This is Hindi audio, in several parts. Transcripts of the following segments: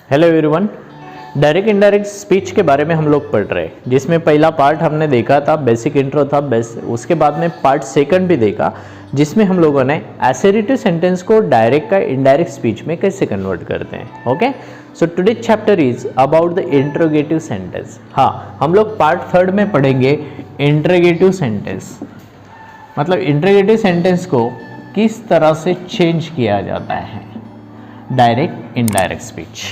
Hello everyone, direct indirect speech के बारे में हम लोग पढ़ रहे हैं, जिसमें पहला पार्ट हमने देखा था, बेसिक इंट्रो था। उसके बाद में पार्ट सेकंड भी देखा, जिसमें हम लोगों ने असर्टिव सेंटेंस को डायरेक्ट का इनडायरेक्ट स्पीच में कैसे कन्वर्ट करते हैं। Okay, so today chapter is about the interrogative sentence. हाँ, हम लोग पार्ट थर्ड में पढ़ेंगे इंट्रोगेटिव सेंटेंस, मतलब इंट्रोगेटिव सेंटेंस को किस तरह से चेंज किया जाता है direct indirect speech.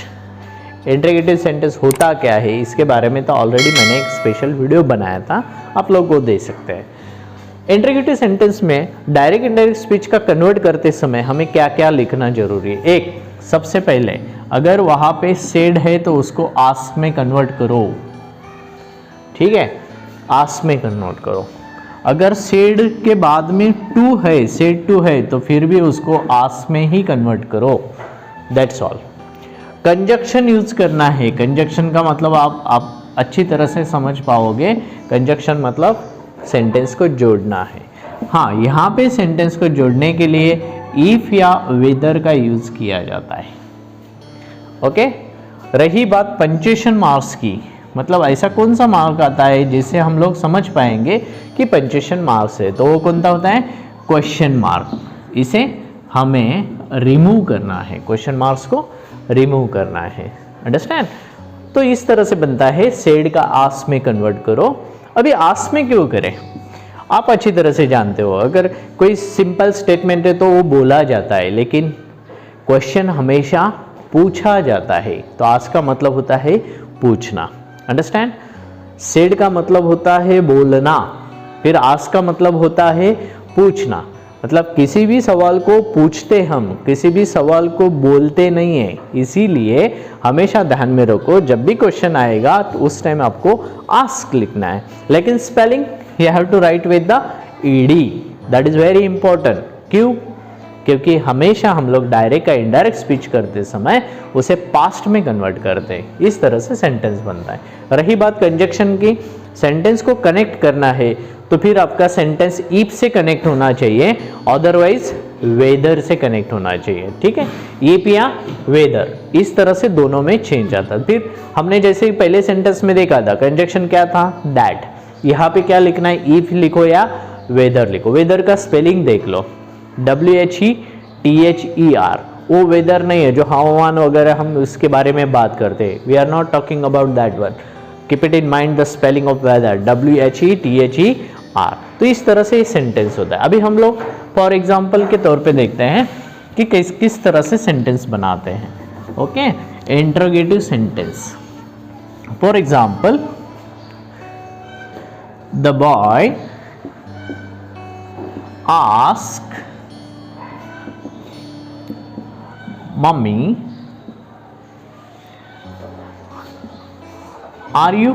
Interrogative sentence होता क्या है इसके बारे में तो ऑलरेडी मैंने एक स्पेशल वीडियो बनाया था, आप लोग वो देख सकते हैं। इंट्रोगेटिव सेंटेंस में डायरेक्ट इनडायरेक्ट स्पीच का कन्वर्ट करते समय हमें क्या क्या लिखना जरूरी है। एक, सबसे पहले अगर वहाँ पे सेड है तो उसको आस्क में कन्वर्ट करो, ठीक है, आस्क में कन्वर्ट करो। अगर सेड के बाद में टू है, सेड टू है, तो फिर भी उसको आस्क में ही कन्वर्ट करो, दैट्स ऑल। कंजक्शन यूज करना है। कंजक्शन का मतलब आप अच्छी तरह से समझ पाओगे। कंजक्शन मतलब सेंटेंस को जोड़ना है। हाँ, यहाँ पे सेंटेंस को जोड़ने के लिए इफ या वेदर का यूज किया जाता है। ओके, रही बात पंक्चुएशन मार्क्स की, मतलब ऐसा कौन सा मार्क आता है जिससे हम लोग समझ पाएंगे कि पंक्चुएशन मार्क्स है, तो वो कौन सा होता है? Question mark. इसे हमें रिमूव करना है, क्वेश्चन मार्क्स को रिमूव करना है, अंडरस्टैंड। तो इस तरह से बनता है सेड का आस्क में कन्वर्ट करो। अभी आस्क में क्यों करें, आप अच्छी तरह से जानते हो। अगर कोई सिंपल स्टेटमेंट है तो वो बोला जाता है, लेकिन क्वेश्चन हमेशा पूछा जाता है, तो आस्क का मतलब होता है पूछना, अंडरस्टैंड। सेड का मतलब होता है बोलना, फिर आस्क का मतलब होता है पूछना। मतलब किसी भी सवाल को पूछते हम, किसी भी सवाल को बोलते नहीं है। इसीलिए हमेशा ध्यान में रखो, जब भी क्वेश्चन आएगा तो उस टाइम आपको आस्क लिखना है, लेकिन spelling you have to write with the ED, that is very important. क्यों? क्योंकि हमेशा हम लोग डायरेक्ट का इनडायरेक्ट स्पीच करते समय उसे पास्ट में कन्वर्ट करते हैं, इस तरह से सेंटेंस बनता है। रही बात कंजक्शन की, सेंटेंस को कनेक्ट करना है तो फिर आपका सेंटेंस इफ से कनेक्ट होना चाहिए, अदरवाइज वेदर से कनेक्ट होना चाहिए, ठीक है। इफ या वेदर, इस तरह से दोनों में चेंज आता है। फिर हमने जैसे पहले सेंटेंस में देखा था, कंजक्शन क्या था? दैट। यहाँ पे क्या लिखना है? इफ लिखो या वेदर लिखो। वेदर का स्पेलिंग देख लो, WHETHER। वो वेदर नहीं है जो हवामान वगैरह हम उसके बारे में बात करते हैं। We are not talking about that one. Keep it in mind the spelling of weather, WHETHER। तो इस तरह से ये सेंटेंस होता है। अभी हम लोग फॉर एग्जाम्पल के तौर पे देखते हैं कि किस तरह से सेंटेंस बनाते हैं। Okay, interrogative sentence. For example, the boy ask Mommy, are you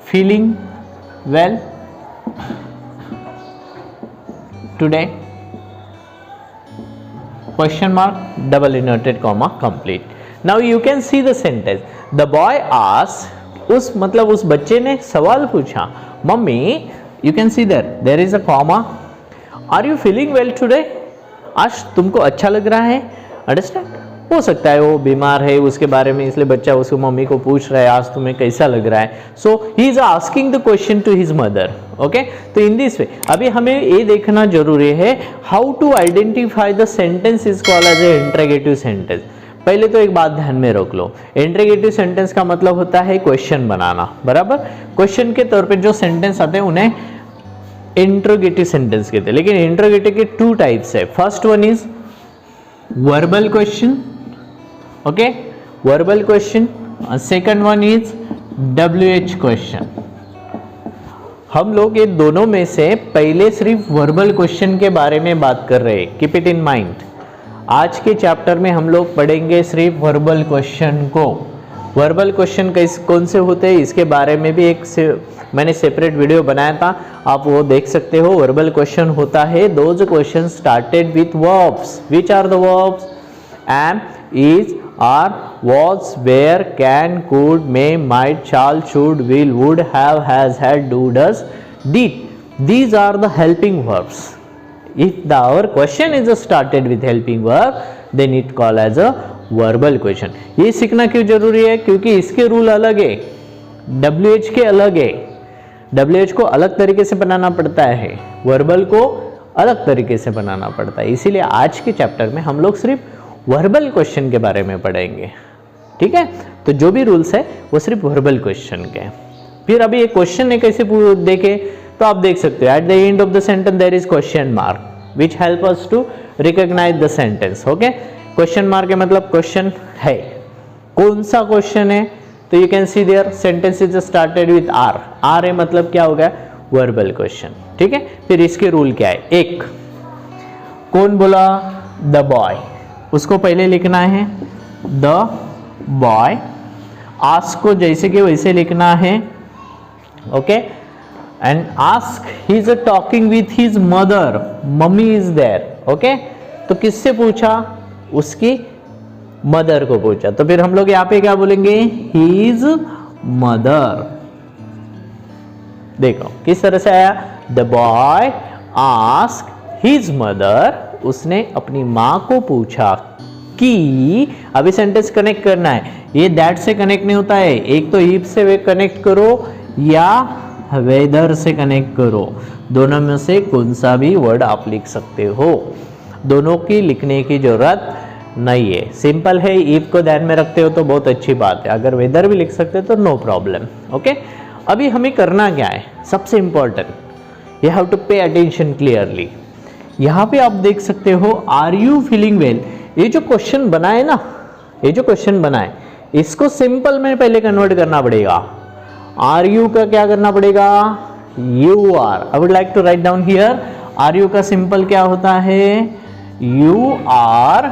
feeling well today? Question mark, double inverted comma, complete. Now you can see the sentence. The boy asked, उस मतलब उस बच्चे ने सवाल पूछा, mummy, you can see there is a comma. Are you feeling well today? आज तुमको अच्छा लग रहा है, अंडरस्टैंड। हो सकता है वो बीमार है, उसके बारे में, इसलिए बच्चा उसको मम्मी को पूछ रहा है आज तुम्हें कैसा लग रहा है। So he is asking the question to his mother. Okay, तो इन दिस वे अभी हमें ये देखना जरूरी है how to identify the sentence is called as a interrogative sentence. पहले तो एक बात ध्यान में रख लो, इंट्रोगेटिव सेंटेंस का मतलब होता है क्वेश्चन बनाना, बराबर। क्वेश्चन के तौर पर जो सेंटेंस आते हैं उन्हें इंट्रोगेटिव सेंटेंस कहते हैं। लेकिन इंट्रोगेटिव के टू टाइप्स है। First one is verbal question, okay, verbal question. Second one is WH question. हम लोग ये दोनों में से पहले सिर्फ वर्बल क्वेश्चन के बारे में बात कर रहे हैं, कीप इट इन माइंड। आज के चैप्टर में हम लोग पढ़ेंगे सिर्फ वर्बल क्वेश्चन को। वर्बल क्वेश्चन कौन से होते हैं इसके बारे में भी मैंने सेपरेट वीडियो बनाया था, आप वो देख सकते हो। वर्बल क्वेश्चन होता है those question started with verbs. Which are the verbs? Am, is, are, was, where, can, could, may, might, shall, should, will, would, have, has, had, do, does, did. These are the helping verbs. If our question is started with helping verb, then it called as a verbal question. ये सीखना क्यों जरूरी है? क्योंकि इसके रूल अलग है, WH के अलग है। WH को अलग तरीके से बनाना पड़ता है, वर्बल को अलग तरीके से बनाना पड़ता है। इसीलिए आज के चैप्टर में हम लोग सिर्फ वर्बल क्वेश्चन के बारे में पढ़ेंगे, ठीक है। तो जो भी रूल्स है वो सिर्फ वर्बल क्वेश्चन के हैं। फिर अभी एक क्वेश्चन है, कैसे देखे तो आप देख सकते हो, at the end of the sentence there is question mark which help us to recognise the sentence. Okay, question mark है मतलब क्वेश्चन है, कौन सा क्वेश्चन है? तो you can see there sentence is started with are. Are है मतलब क्या हो गया? वर्बल क्वेश्चन, ठीक है। फिर इसके रूल क्या है? एक, कौन बोला? द बॉय, उसको पहले लिखना है द बॉय। आस्क को जैसे कि वैसे लिखना है, okay. And ask he is talking with his mother, mummy is there, okay. तो किससे पूछा? उसकी मदर को पूछा। तो फिर हम लोग यहाँ पे क्या बोलेंगे? His mother. देखो किस तरह से आया, the boy ask his mother, उसने अपनी माँ को पूछा कि, अभी सेंटेंस कनेक्ट करना है, ये दैट से कनेक्ट नहीं होता है, एक तो इफ से वे कनेक्ट करो या वेदर से कनेक्ट करो, दोनों में से कौन सा भी वर्ड आप लिख सकते हो, दोनों की लिखने की जरूरत नहीं है। सिंपल है, इफ को ध्यान में रखते हो तो बहुत अच्छी बात है, अगर वेदर भी लिख सकते हो तो नो प्रॉब्लम, ओके। अभी हमें करना क्या है? सबसे important, you have to pay attention clearly. यहाँ पे आप देख सकते हो, आर यू फीलिंग वेल। ये जो क्वेश्चन बना है ना, ये जो क्वेश्चन बना है, इसको सिंपल में पहले कन्वर्ट करना पड़ेगा। आर यू का क्या करना पड़ेगा? You are. I would like to write down here, are you का सिंपल क्या होता है? You are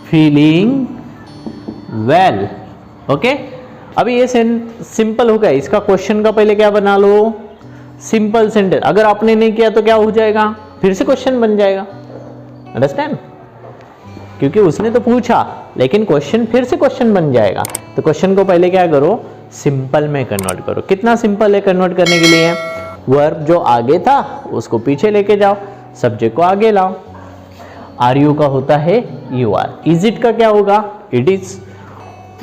feeling well, okay. अभी ये सिंपल हो गया, इसका क्वेश्चन का पहले क्या बना लो? Simple sentence. अगर आपने नहीं किया तो क्या हो जाएगा? फिर से क्वेश्चन बन जाएगा, अंडरस्टैंड? क्योंकि उसने तो पूछा, लेकिन क्वेश्चन फिर से क्वेश्चन बन जाएगा। तो क्वेश्चन को पहले क्या करो? सिंपल में कन्वर्ट करो। कितना सिंपल है कन्वर्ट करने के लिए? वर्ब जो आगे था उसको पीछे लेके जाओ, सब्जेक्ट को आगे लाओ। आर यू का होता है यू आर। इज इट का क्या होगा? It is.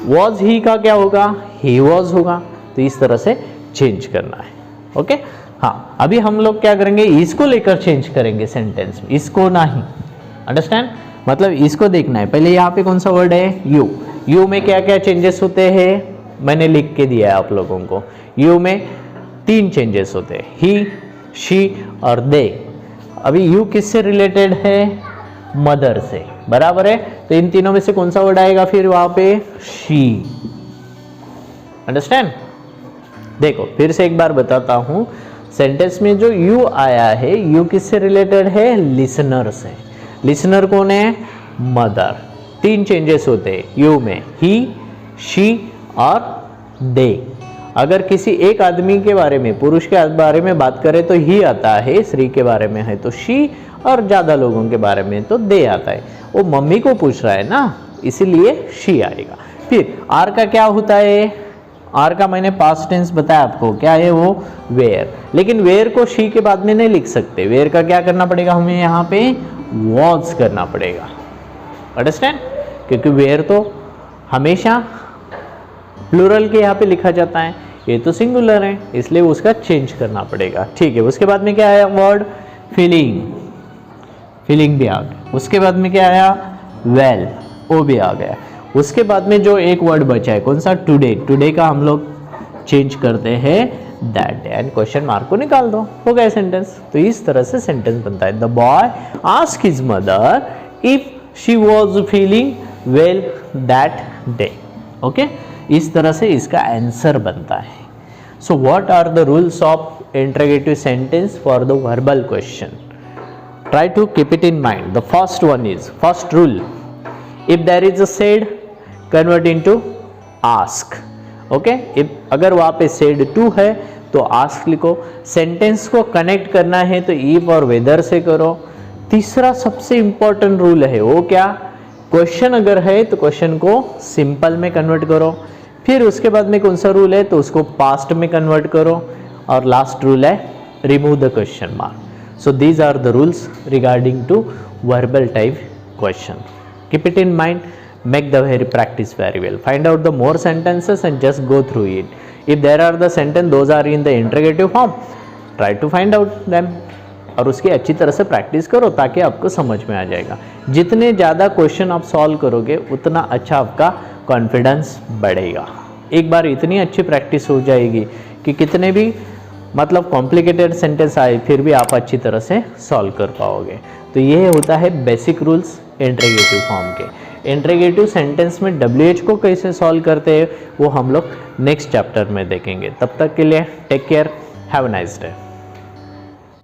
वॉज ही का क्या होगा? ही वॉज होगा। तो इस तरह से चेंज करना है, ओके। हाँ, अभी हम लोग क्या करेंगे? इसको लेकर चेंज करेंगे सेंटेंस में, इसको नहीं, अंडरस्टैंड? मतलब इसको देखना है। पहले यहाँ पे कौन सा वर्ड है? यू। यू में क्या क्या चेंजेस होते हैं मैंने लिख के दिया है आप लोगों को। यू में 3 चेंजेस होते हैं, ही, शी और दे। अभी यू किससे रिलेटेड है? मदर से, बराबर है। तो इन तीनों में से कौन सा वर्ड आएगा फिर वहां पे? She, understand? देखो फिर से एक बार बताता हूं, सेंटेंस में जो यू आया है, यू किससे रिलेटेड है? लिसनर से। लिसनर कौन है? मदर। 3 चेंजेस होते हैं यू में, ही, शी और दे। अगर किसी एक आदमी के बारे में, पुरुष के बारे में बात करें तो ही आता है, स्त्री के बारे में है तो शी, और ज्यादा लोगों के बारे में तो दे आता है। वो मम्मी को पूछ रहा है ना, इसीलिए शी आएगा। फिर आर का क्या होता है? आर का मैंने पास्ट टेंस बताया आपको, क्या है वो? वेयर। लेकिन वेयर को शी के बाद में नहीं लिख सकते, वेयर का क्या करना पड़ेगा हमें? यहाँ पे वॉज करना पड़ेगा, अंडरस्टैंड? क्योंकि वेयर तो हमेशा प्लूरल के यहाँ पे लिखा जाता है, ये तो सिंगुलर है, इसलिए उसका चेंज करना पड़ेगा, ठीक है। उसके बाद में क्या आया? वर्ड फीलिंग, फीलिंग भी आ गया। उसके बाद में क्या आया? वेल, वो भी आ गया। उसके बाद में जो एक वर्ड बचा है, कौन सा? टुडे। टुडे का हम लोग चेंज करते हैं that day, and question mark को निकाल दो, हो गया सेंटेंस। तो इस तरह से सेंटेंस बनता है। The boy ask his mother if she was feeling well that day, okay. इस तरह से इसका आंसर बनता है। So what are the rules of interrogative sentence for the verbal question? Try to keep it in mind. The first one is, first rule, if there is a said, convert into ask, okay? if अगर वहाँ पे said to है तो ask लिखो। सेंटेंस को कनेक्ट करना है तो if और whether से करो। तीसरा सबसे इंपॉर्टेंट रूल है वो क्या? क्वेश्चन अगर है तो क्वेश्चन को सिंपल में कन्वर्ट करो। फिर उसके बाद में कौन सा रूल है? तो उसको पास्ट में कन्वर्ट करो। और लास्ट रूल है remove the question mark. So these are the rules regarding to verbal type question. Keep it in mind. make the very practice very well. Find out the more sentences and just go through it. If there are the sentence those are in the interrogative form, try to find out them और उसकी अच्छी तरह से प्रैक्टिस करो ताकि आपको समझ में आ जाएगा. जितने ज़्यादा क्वेश्चन आप सॉल्व करोगे उतना अच्छा आपका कॉन्फिडेंस बढ़ेगा. एक बार इतनी अच्छी प्रैक्टिस हो जाएगी कि कितने भी मतलब कॉम्प्लिकेटेड सेंटेंस आए फिर भी आप अच्छी तरह से सॉल्व कर पाओगे. तो ये होता है बेसिक रूल्स इंटरोगेटिव फॉर्म के. इंटरोगेटिव सेंटेंस में WH को कैसे सॉल्व करते हैं वो हम लोग नेक्स्ट चैप्टर में देखेंगे. तब तक के लिए take care, have a nice day.